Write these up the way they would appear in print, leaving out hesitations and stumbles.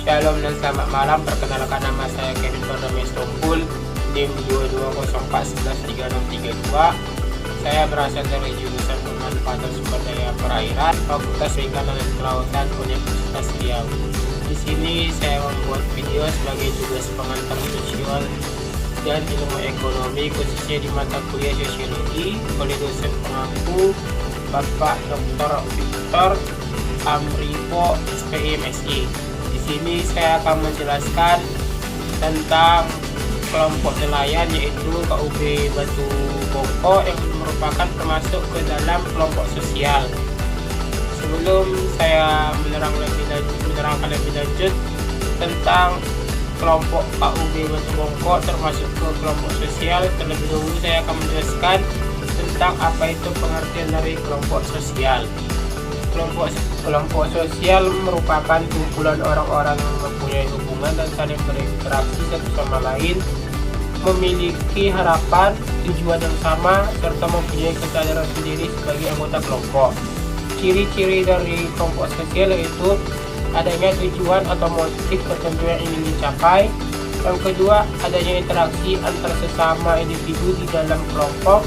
Shalom dan selamat malam. Perkenalkan, nama saya Kevin Bardames Tompul, NIM 220411332. Saya berasal dari jurusan Pemanfaatan Sumber Daya Perairan, Fakultas Perikanan dan Kelautan, Universitas Riau. Di sini saya membuat video sebagai tugas pengantar sosial dan ilmu ekonomi, khususnya di mata kuliah sosiologi oleh dosen pengampu Bapak Dr. Victor Amripo, SPI MSI. Di sini saya akan menjelaskan tentang kelompok nelayan, yaitu KUB Batu Bongko, yang merupakan termasuk ke dalam kelompok sosial. Sebelum saya menerangkan lebih lanjut tentang kelompok KUB Batu Bongko termasuk ke kelompok sosial, terlebih dahulu saya akan menjelaskan tentang apa itu pengertian dari kelompok sosial. Kelompok sosial merupakan kumpulan orang-orang yang mempunyai hubungan dan saling berinteraksi satu sama lain, memiliki harapan, tujuan yang sama, serta mempunyai kesadaran sendiri sebagai anggota kelompok. Ciri-ciri dari kelompok sosial yaitu adanya tujuan atau motif tertentu yang ingin dicapai. Yang kedua, adanya interaksi antar sesama individu di dalam kelompok.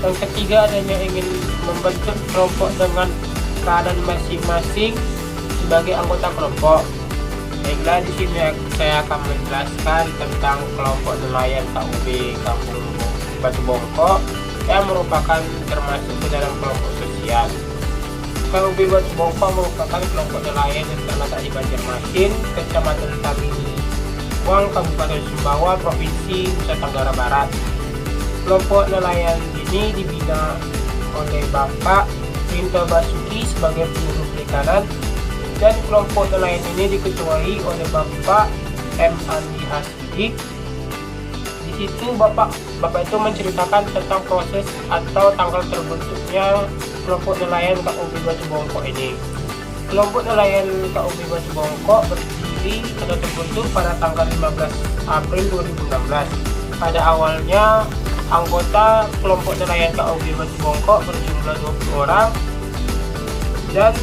Yang ketiga, adanya ingin membentuk kelompok dengan keadaan masing-masing sebagai anggota kelompok. Baiklah, di sini saya akan menjelaskan tentang kelompok nelayan KUB Kampung Batu Bongko yang merupakan termasuk ke dalam kelompok sosial. KUB Batu Bongko merupakan kelompok nelayan yang terletak di Banjarmasin, Kecamatan Tamiwang, Kabupaten Sumbawa, Provinsi Nusa Tenggara Barat. Kelompok nelayan ini dibina oleh Bapak Rinto Basuki sebagai penyuluh perikanan, dan kelompok nelayan ini diketuai oleh Bapak M. Andi Hasidik. Di situ Bapak itu menceritakan tentang proses atau tanggal terbentuknya kelompok nelayan KUB Batu Bongko ini. Kelompok nelayan KUB Batu Bongko berdiri atau terbentuk pada tanggal 15 April 2016. Pada awalnya anggota kelompok nelayan KUB Batu Bongko berjumlah 20 orang, dan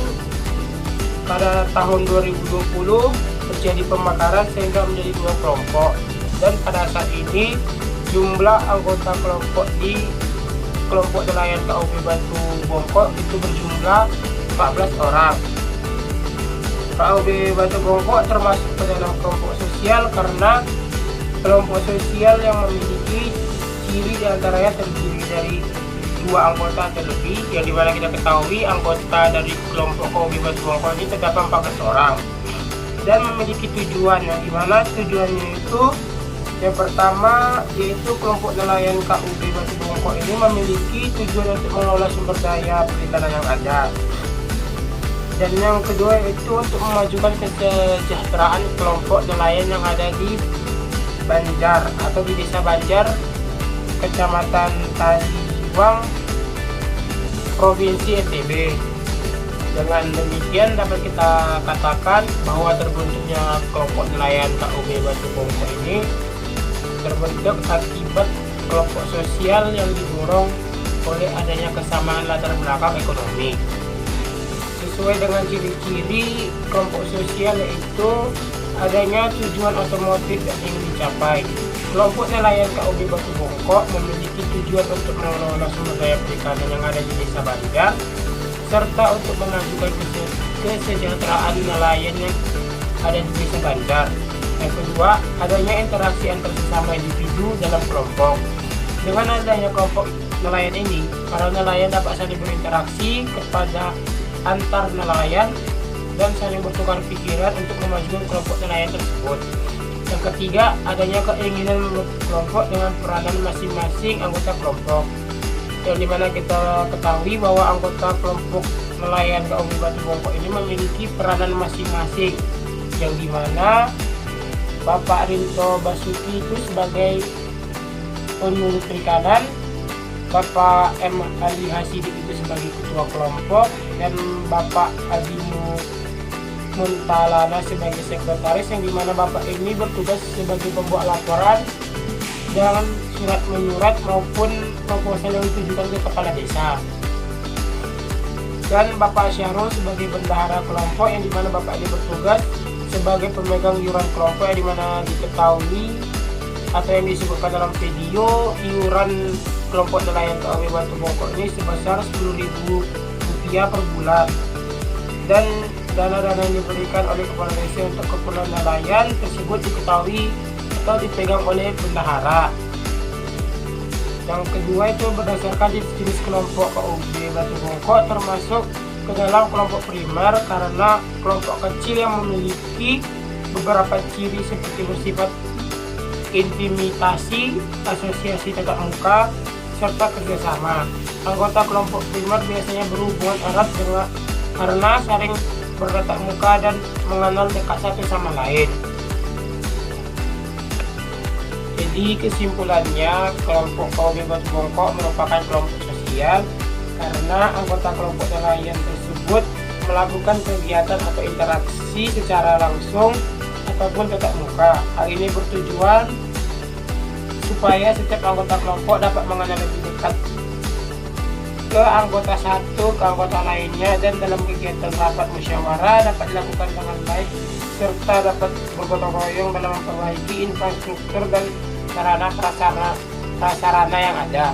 pada tahun 2020 terjadi pemekaran sehingga menjadi 2 kelompok, dan pada saat ini jumlah anggota kelompok di kelompok nelayan KUB Batu Bongko itu berjumlah 14 orang. KUB Batu Bongko termasuk ke dalam kelompok sosial karena kelompok sosial yang memiliki ciri diantaranya terdiri dari 2 anggota atau lebih, yang dimana kita ketahui anggota dari kelompok KUB Batu Bongko ini terdapat 14 orang dan memiliki tujuan, yang dimana tujuannya itu yang pertama yaitu kelompok nelayan KUB Batu Bongko ini memiliki tujuan untuk mengelola sumber daya perikanan yang ada, dan yang kedua yaitu untuk memajukan kesejahteraan kelompok nelayan yang ada di Banjar atau di Desa Banjar, Kecamatan Tamiwang, Provinsi NTB. Dengan demikian dapat kita katakan bahwa terbentuknya kelompok nelayan KUB Batu Bongko ini terbentuk akibat kelompok sosial yang didorong oleh adanya kesamaan latar belakang ekonomi. Sesuai dengan ciri-ciri kelompok sosial yaitu adanya tujuan atau motif yang ingin dicapai. Kelompok nelayan KUB Batu Bongko memiliki tujuan untuk mengelola sumber daya perikanan yang ada di Desa Banjar, serta untuk memajukan kesejahteraan nelayan yang ada di Desa Banjar. Yang kedua, adanya interaksi antar sesama individu dalam kelompok. Dengan adanya kelompok nelayan ini, para nelayan dapat saling berinteraksi kepada antar nelayan dan saling bertukar pikiran untuk memajukan kelompok nelayan tersebut. Yang ketiga, adanya keinginan kelompok dengan peranan masing-masing anggota kelompok, yang dimana kita ketahui bahwa anggota kelompok nelayan KUB Batu Bongko ini memiliki peranan masing-masing, yang dimana Bapak Rinto Basuki itu sebagai penyuluh perikanan, Bapak M. Andi Hasidik itu sebagai ketua kelompok, dan Bapak Adimu Muntalana sebagai sekretaris, yang dimana Bapak ini bertugas sebagai pembuat laporan dan surat menyurat maupun proposal yang ditujukan ke kepala desa. dan Bapak Syahrul sebagai bendahara kelompok, yang dimana Bapak ini bertugas sebagai pemegang iuran kelompok, yang dimana diketahui atau yang disebutkan dalam video, iuran kelompok nelayan KOB Batu Bongkok ini sebesar Rp10.000 per bulan, dan dana-dana yang diberikan oleh Kepala Desa untuk keperluan nelayan tersebut diketahui atau dipegang oleh bendahara. Yang kedua itu berdasarkan jenis kelompok KOB Batu Bongkok termasuk ke dalam kelompok primer, karena kelompok kecil yang memiliki beberapa ciri seperti bersifat intimidasi, asosiasi tatap muka, serta kerjasama. Anggota kelompok primer biasanya berhubungan erat karena saling bertatap muka dan mengenal dekat satu sama lain. Jadi kesimpulannya, kelompok KOB Batu Bongkok merupakan kelompok sosial karena anggota kelompok nelayan tersebut melakukan kegiatan atau interaksi secara langsung ataupun tatap muka. Hal ini bertujuan supaya setiap anggota kelompok dapat mengenal lebih dekat ke anggota satu ke anggota lainnya, dan dalam kegiatan rapat musyawarah dapat dilakukan dengan baik serta dapat bergotong royong dalam memperbaiki infrastruktur dan sarana prasarana yang ada.